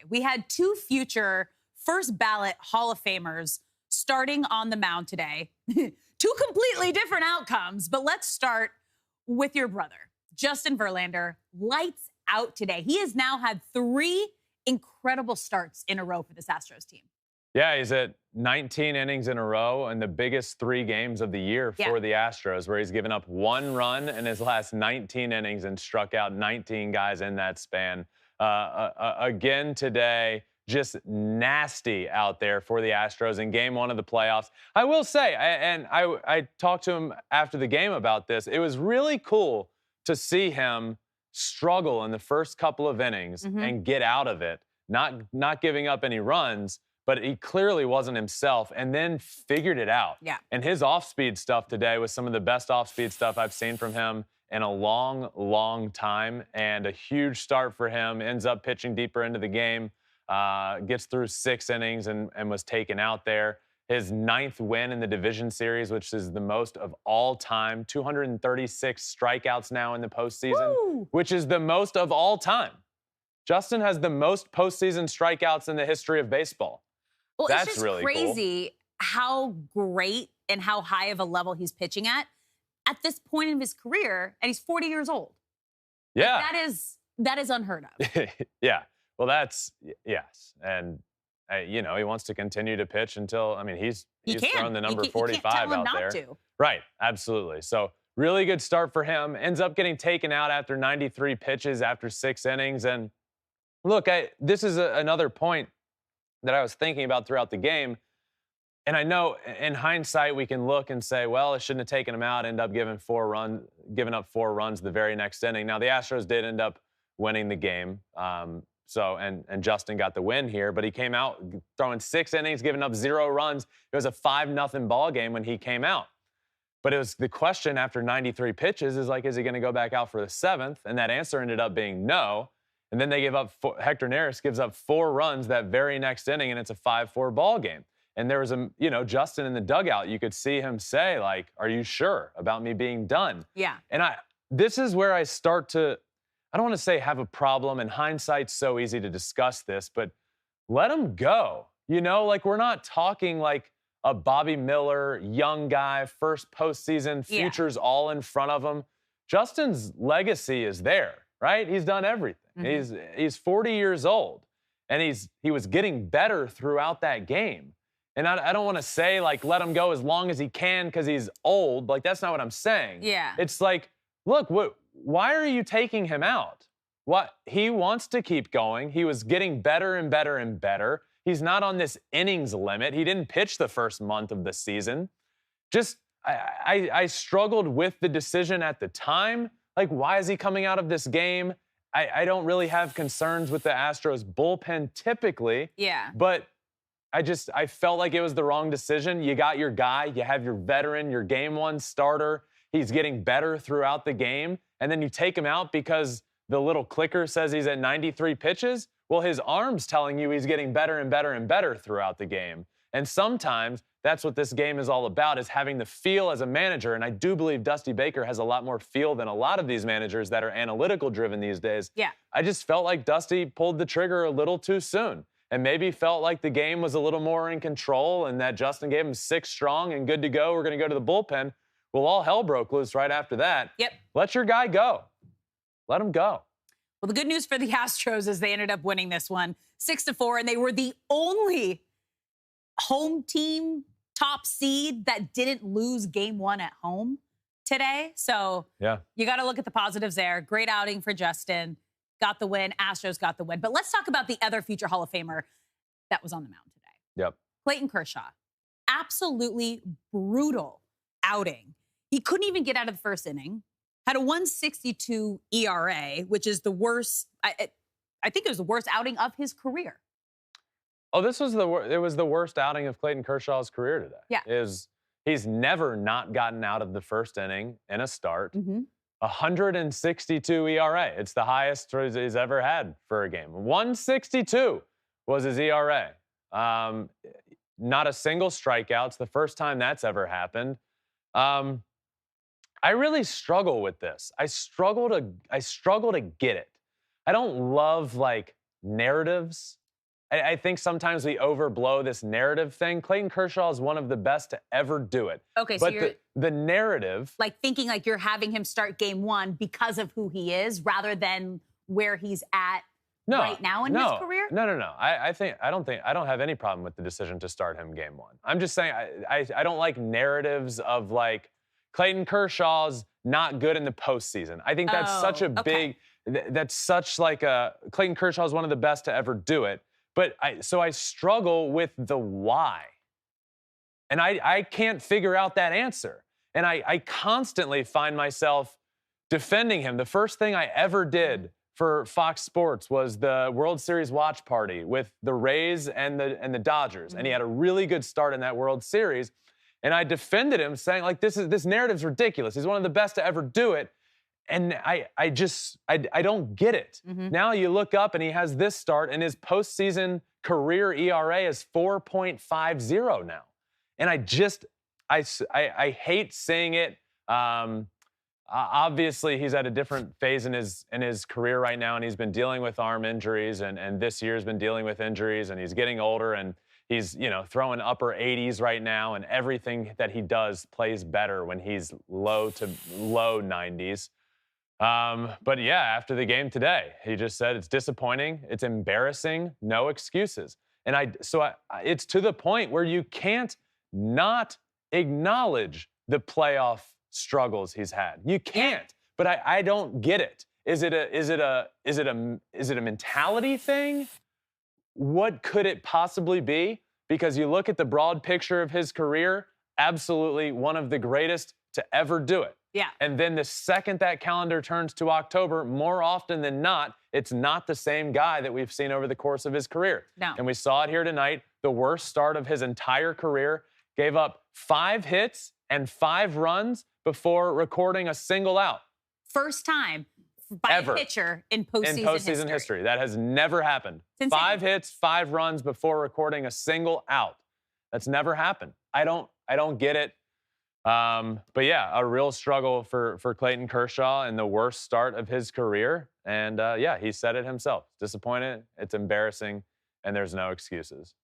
We had two future first ballot Hall of Famers starting on the mound today. Two completely different outcomes, but let's start with your brother, Justin Verlander. Lights out today. He has now had 3 incredible starts in a row for this Astros team. Yeah, he's at 19 innings in a row in the biggest 3 games of the year for the Astros, where he's given up 1 run in his last 19 innings and struck out 19 guys in that span. Again today, just nasty out there for the Astros in game 1 of the playoffs. I will say, I talked to him after the game about this. It was really cool to see him struggle in the first couple of innings and get out of it, not giving up any runs, but he clearly wasn't himself and then figured it out. Yeah. And his off-speed stuff today was some of the best off-speed stuff I've seen from him in a long, long time, and a huge start for him. Ends up pitching deeper into the game, gets through 6 innings and was taken out there. His 9th win in the division series, which is the most of all time. 236 strikeouts now in the postseason, which is the most of all time. Justin has the most postseason strikeouts in the history of baseball. Well, That's it's just really crazy how great and how high of a level he's pitching at this point in his career, and he's 40 years old. Yeah. Like, that is unheard of. Yeah. Well, yes. And, he wants to continue to pitch until, he's thrown the number 45 out there. Right. Absolutely. So really good start for him. Ends up getting taken out after 93 pitches after 6 innings. And look, this is another point that I was thinking about throughout the game. And I know in hindsight, we can look and say, well, it shouldn't have taken him out, end up giving up 4 runs the very next inning. Now, the Astros did end up winning the game. And Justin got the win here, but he came out throwing 6 innings, giving up 0 runs. It was a 5-0 ball game when he came out. But it was the question after 93 pitches is he going to go back out for the 7th? And that answer ended up being no. And then they give up, Hector Neris gives up 4 runs that very next inning, and it's a 5-4 ball game. And there was Justin in the dugout, you could see him say, are you sure about me being done? Yeah. And this is where I start to, I don't want to say have a problem. In hindsight, so easy to discuss this, but let him go. We're not talking like a Bobby Miller, young guy, first postseason, futures all in front of him. Justin's legacy is there, right? He's done everything. He's 40 years old, and he was getting better throughout that game. And I don't want to say, let him go as long as he can because he's old. That's not what I'm saying. Yeah. It's look, why are you taking him out? He wants to keep going. He was getting better and better and better. He's not on this innings limit. He didn't pitch the first month of the season. I struggled with the decision at the time. Why is he coming out of this game? I don't really have concerns with the Astros bullpen typically. Yeah. But I felt like it was the wrong decision. You got your guy, you have your veteran, your game 1 starter. He's getting better throughout the game. And then you take him out because the little clicker says he's at 93 pitches. Well, his arm's telling you he's getting better and better and better throughout the game. And sometimes that's what this game is all about, is having the feel as a manager. And I do believe Dusty Baker has a lot more feel than a lot of these managers that are analytical driven these days. Yeah. I just felt like Dusty pulled the trigger a little too soon. And maybe felt like the game was a little more in control and that Justin gave him 6 strong and good to go. We're going to go to the bullpen. Well, all hell broke loose right after that. Yep. Let your guy go. Let him go. Well, the good news for the Astros is they ended up winning this one 6-4, and they were the only home team top seed that didn't lose game 1 at home today. So you got to look at the positives there. Great outing for Justin. Got the win. Astros got the win. But let's talk about the other future Hall of Famer that was on the mound today. Yep. Clayton Kershaw. Absolutely brutal outing. He couldn't even get out of the first inning. Had a 1.62 ERA, which is the worst. I think it was the worst outing of his career. Oh, it was the worst outing of Clayton Kershaw's career today. Yeah. He's never not gotten out of the first inning in a start. 162 ERA. It's the highest he's ever had for a game. 162 was his ERA. Not a single strikeout. It's the first time that's ever happened. I really struggle with this. I struggle to get it. I don't love narratives I think sometimes we overblow this narrative thing. Clayton Kershaw is one of the best to ever do it. Okay, so but the narrative, like thinking like you're having him start game one because of who he is, rather than where he's at right now in his career. No. I don't have any problem with the decision to start him game one. I'm just saying I don't like narratives of like Clayton Kershaw's not good in the postseason. I think that's such a big. That's such like a Clayton Kershaw is one of the best to ever do it. But so I struggle with the why. And I can't figure out that answer. And I constantly find myself defending him. The first thing I ever did for Fox Sports was the World Series watch party with the Rays and the Dodgers. And he had a really good start in that World Series. And I defended him saying, like, this narrative's ridiculous. He's one of the best to ever do it. And I don't get it. Now you look up and he has this start, and his postseason career ERA is 4.50 now. And I hate seeing it. Obviously, he's at a different phase in his career right now, and he's been dealing with arm injuries, and this year's been dealing with injuries, and he's getting older, and he's throwing upper 80s right now, and everything that he does plays better when he's low to low 90s. But yeah, after the game today, he just said it's disappointing, it's embarrassing, no excuses. And it's to the point where you can't not acknowledge the playoff struggles he's had. You can't. But I don't get it. Is it a mentality thing? What could it possibly be? Because you look at the broad picture of his career, absolutely one of the greatest to ever do it. Yeah. And then the second that calendar turns to October, more often than not, it's not the same guy that we've seen over the course of his career. No. And we saw it here tonight. The worst start of his entire career. Gave up 5 hits and 5 runs before recording a single out. First time by a pitcher in postseason history. That has never happened. 5 hits, 5 runs before recording a single out. That's never happened. I don't get it. But yeah, a real struggle for Clayton Kershaw and the worst start of his career. And yeah, he said it himself. Disappointed, it's embarrassing, and there's no excuses.